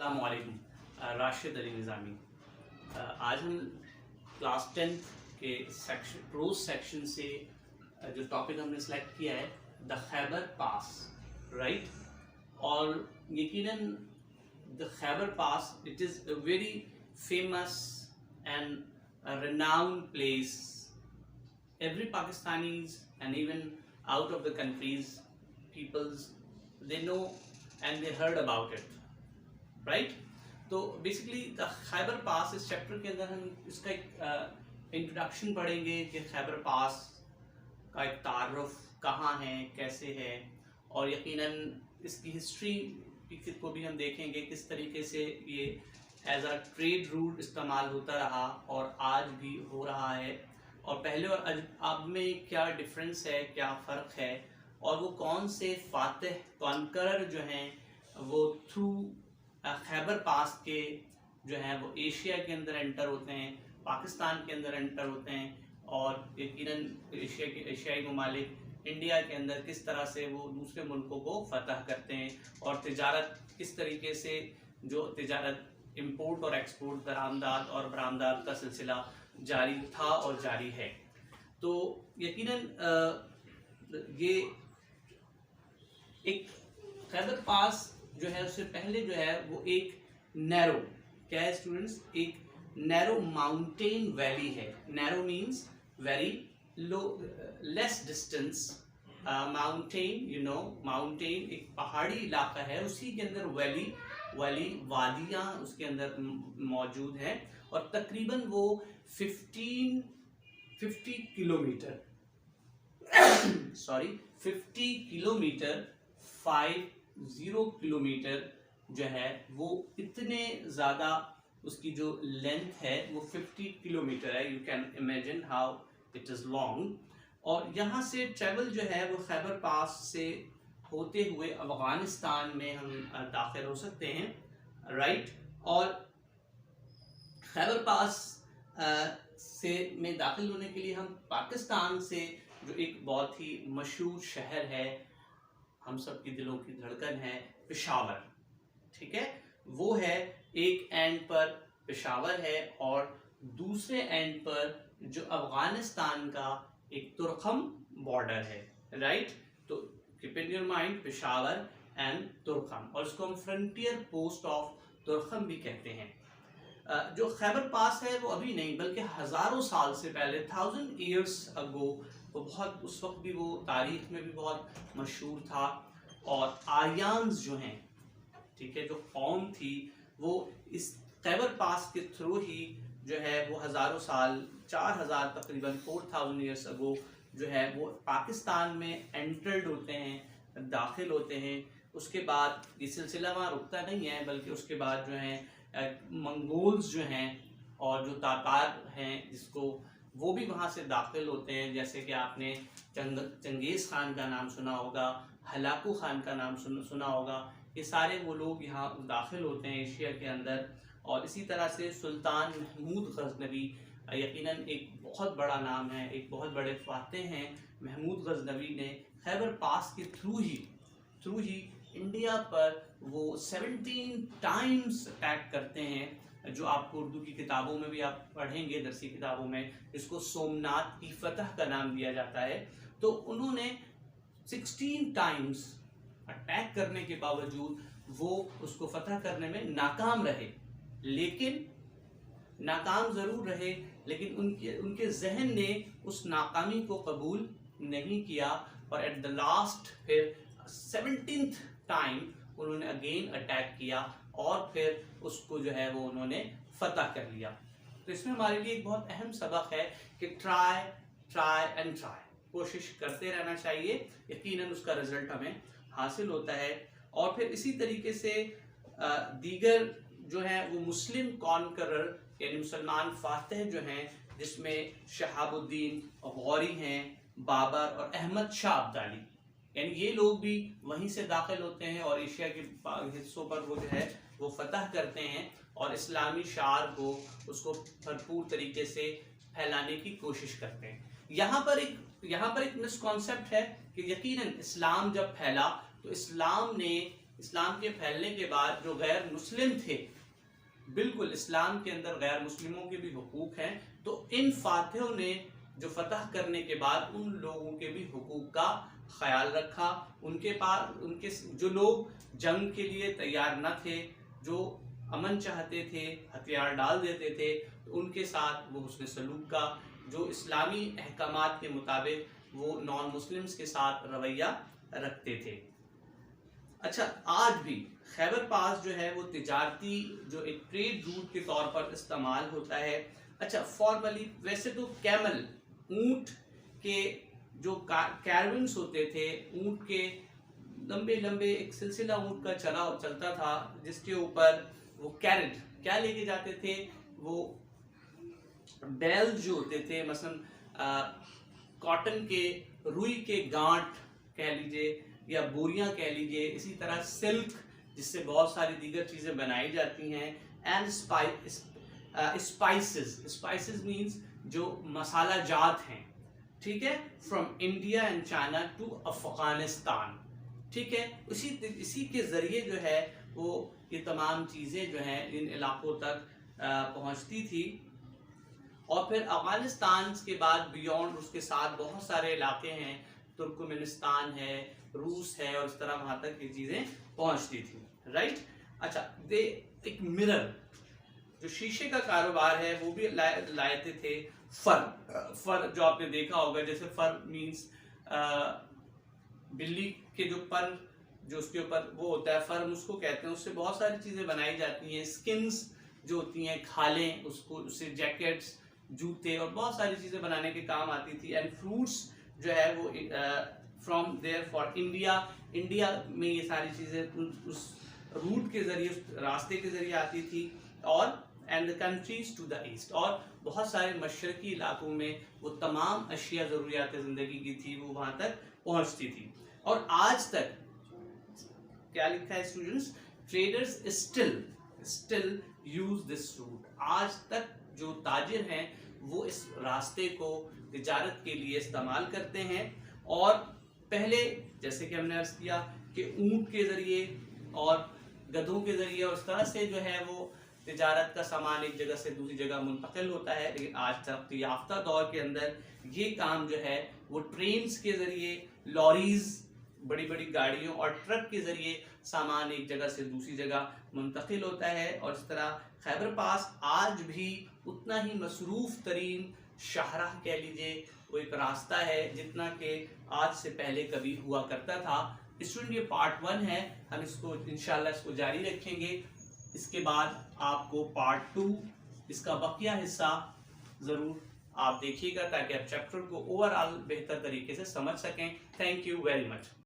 السلام علیکم. راشد علی نظامی. آج ہم کلاس 10 کے پروز سیکشن سے جو ٹاپک ہم نے سلیکٹ کیا ہے دا خیبر پاس، رائٹ. اور یقیناً the Khyber pass it is a very famous and renowned place. Every Pakistanis and even out of the countries, peoples, they know and they heard about it, right? تو basically the Khyber pass اس chapter کے اندر ہم اس کا ایک introduction پڑھیں گے کہ خیبر پاس کا ایک تعارف کہاں ہے، کیسے ہے، اور یقیناً اس کی ہسٹری کو بھی ہم دیکھیں گے کس طریقے سے یہ ایز اے ٹریڈ روٹ استعمال ہوتا رہا اور آج بھی ہو رہا ہے، اور پہلے اور اب میں کیا ڈفرینس ہے، کیا فرق ہے، اور وہ کون سے فاتح کانکرر جو ہیں وہ تھرو خیبر پاس کے جو ہیں وہ ایشیا کے اندر انٹر ہوتے ہیں، پاکستان کے اندر انٹر ہوتے ہیں، اور یقیناً ایشیائی ممالک انڈیا کے اندر کس طرح سے وہ دوسرے ملکوں کو فتح کرتے ہیں، اور تجارت کس طریقے سے جو تجارت امپورٹ اور ایکسپورٹ، درآمدات اور برآمدات کا سلسلہ جاری تھا اور جاری ہے. تو یقیناً یہ ایک خیبر پاس جو ہے اس سے پہلے جو ہے وہ ایک نیرو کیا ہے اسٹوڈنٹس، ایک نیرو ماؤنٹین ویلی ہے. Narrow means very low, less distance. Mountain you know, mountain ایک پہاڑی علاقہ ہے، اسی کے اندر ویلی وادیاں اس کے اندر موجود ہیں، اور تقریباً وہ 50 کلومیٹر 50 کلومیٹر 50 کلومیٹر جو ہے وہ اتنے زیادہ اس کی جو لینتھ ہے وہ 50 کلومیٹر ہے. You can imagine how it is long. اور یہاں سے ٹریول جو ہے وہ خیبر پاس سے ہوتے ہوئے افغانستان میں ہم داخل ہو سکتے ہیں، رائٹ. اور خیبر پاس سے میں داخل ہونے کے لیے ہم پاکستان سے جو ایک بہت ہی مشہور شہر ہے، ہم سب کی دلوں کی دھڑکن ہے، پشاور، ٹھیک ہے، وہ ہے ایک اینڈ پر پشاور ہے، اور دوسرے اینڈ پر جو افغانستان کا ایک ترکھم بارڈر ہے، رائٹ. تو keep in your mind Peshawar and Torkham, اور اس کو ہم فرنٹیئر پوسٹ آف ترکھم بھی کہتے ہیں. جو خیبر پاس ہے وہ ابھی نہیں بلکہ ہزاروں سال سے پہلے 1000 years ago وہ بہت، اس وقت بھی وہ تاریخ میں بھی بہت مشہور تھا. اور آریانز جو ہیں، ٹھیک ہے، جو قوم تھی وہ اس خیبر پاس کے تھرو ہی جو ہے وہ ہزاروں سال، 4000 تقریباً 4000 years ago جو ہے وہ پاکستان میں انٹرڈ ہوتے ہیں، داخل ہوتے ہیں. اس کے بعد یہ سلسلہ وہاں رکتا نہیں ہے، بلکہ اس کے بعد جو ہیں منگولز جو ہیں اور جو تاتار ہیں جس کو، وہ بھی وہاں سے داخل ہوتے ہیں. جیسے کہ آپ نے چنگیز خان کا نام سنا ہوگا، ہلاکو خان کا نام سنا ہوگا. یہ سارے وہ لوگ یہاں داخل ہوتے ہیں ایشیا کے اندر. اور اسی طرح سے سلطان محمود غزنوی یقیناً ایک بہت بڑا نام ہے، ایک بہت بڑے فاتح ہیں. محمود غزنوی نے خیبر پاس کے تھرو ہی انڈیا پر وہ 17 ٹائمز اٹیک کرتے ہیں، جو آپ کو اردو کی کتابوں میں بھی آپ پڑھیں گے، درسی کتابوں میں اس کو سومنات کی فتح کا نام دیا جاتا ہے. تو انہوں نے 16 ٹائمز اٹیک کرنے کے باوجود وہ اس کو فتح کرنے میں ناکام رہے. لیکن ناکام ضرور رہے، لیکن ان کے ذہن نے اس ناکامی کو قبول نہیں کیا، اور ایٹ دا لاسٹ پھر 17th ٹائم انہوں نے اگین اٹیک کیا، اور پھر اس کو جو ہے وہ انہوں نے فتح کر لیا. تو اس میں ہمارے لیے ایک بہت اہم سبق ہے کہ ٹرائی اینڈ ٹرائی، کوشش کرتے رہنا چاہیے، یقیناً اس کا رزلٹ ہمیں حاصل ہوتا ہے. اور پھر اسی طریقے سے دیگر جو ہیں وہ مسلم کانکرر یعنی مسلمان فاتح جو ہیں، جس میں شہاب الدین غوری ہیں، بابر اور احمد شاہ ابدالی، یعنی یہ لوگ بھی وہیں سے داخل ہوتے ہیں اور ایشیا کے حصوں پر وہ جو ہے وہ فتح کرتے ہیں، اور اسلامی شعار کو، اس کو بھرپور طریقے سے پھیلانے کی کوشش کرتے ہیں. یہاں پر ایک مسکنسیپٹ ہے کہ یقیناً اسلام جب پھیلا تو اسلام نے اسلام کے پھیلنے کے بعد جو غیر مسلم تھے، بالکل اسلام کے اندر غیر مسلموں کے بھی حقوق ہیں، تو ان فاتحوں نے جو فتح کرنے کے بعد ان لوگوں کے بھی حقوق کا خیال رکھا. ان کے پاس جو لوگ جنگ کے لیے تیار نہ تھے، جو امن چاہتے تھے، ہتھیار ڈال دیتے تھے، تو ان کے ساتھ وہ حسن سلوک کا، جو اسلامی احکامات کے مطابق وہ نان مسلمز کے ساتھ رویہ رکھتے تھے. اچھا، آج بھی خیبر پاس جو ہے وہ تجارتی جو ایک ٹریڈ روٹ کے طور پر استعمال ہوتا ہے. اچھا، فارملی ویسے تو کیمل، اونٹ کے جو کیرونز ہوتے تھے، اونٹ کے لمبے لمبے ایک سلسلہ اونٹ کا چلتا تھا، جس کے اوپر وہ کیرٹ کیا لے کے جاتے تھے، وہ بیل جو ہوتے تھے، مثلا کاٹن کے، روئی کے گانٹ کہہ لیجئے یا بوریاں کہہ لیجئے، اسی طرح سلک جس سے بہت ساری دیگر چیزیں بنائی جاتی ہیں، اینڈ اسپائسز مینز جو مسالہ جات ہیں، ٹھیک ہے، from India and China to Afghanistan, ٹھیک ہے. اسی کے ذریعے جو ہے وہ یہ تمام چیزیں جو ہیں ان علاقوں تک پہنچتی تھی. اور پھر افغانستان کے بعد بیونڈ اس کے ساتھ بہت سارے علاقے ہیں، ترکمنستان ہے، روس ہے، اور اس طرح وہاں تک یہ چیزیں پہنچتی تھی. رائٹ. اچھا، ایک مرر جو شیشے کا کاروبار ہے وہ بھی لائے تھے. فر جو آپ نے دیکھا ہوگا، جیسے فر مینس بلی کے جو پر جو اس کے اوپر وہ ہوتا ہے، فرم اس کو کہتے ہیں، اس سے بہت ساری چیزیں بنائی جاتی ہیں. سکنز جو ہوتی ہیں، کھالیں، اس سے جیکٹس، جوتے اور بہت ساری چیزیں بنانے کے کام آتی تھی. اینڈ فروٹس جو ہے وہ فرام دیئر فار انڈیا میں یہ ساری چیزیں اس روٹ کے ذریعے، اس راستے کے ذریعے آتی تھی. اور and the countries to the east, اور بہت سارے مشرقی علاقوں میں وہ تمام اشیاء ضروریات زندگی کی تھی، وہ وہاں تک پہنچتی تھی. اور آج تک کیا لکھا ہے students, traders still use this route. آج تک جو تاجر ہیں وہ اس راستے کو تجارت کے لیے استعمال کرتے ہیں. اور پہلے جیسے کہ ہم نے عرض کیا کہ اونٹ کے ذریعے اور گدھوں کے ذریعے، اور اس طرح سے جو ہے وہ تجارت کا سامان ایک جگہ سے دوسری جگہ منتقل ہوتا ہے. لیکن آج ترقی یافتہ دور کے اندر یہ کام جو ہے وہ ٹرینز کے ذریعے، لاریز، بڑی بڑی گاڑیوں اور ٹرک کے ذریعے سامان ایک جگہ سے دوسری جگہ منتقل ہوتا ہے. اور اس طرح خیبر پاس آج بھی اتنا ہی مصروف ترین شاہراہ کہہ لیجئے، وہ ایک راستہ ہے جتنا کہ آج سے پہلے کبھی ہوا کرتا تھا. اسٹوڈنٹ، یہ پارٹ 1 ہے، ہم اس کو انشاءاللہ اس کو جاری رکھیں گے. اس کے بعد آپ کو پارٹ 2 اس کا بقیہ حصہ ضرور آپ دیکھیے گا، تاکہ آپ چیپٹر کو اوور آل بہتر طریقے سے سمجھ سکیں. Thank you very much.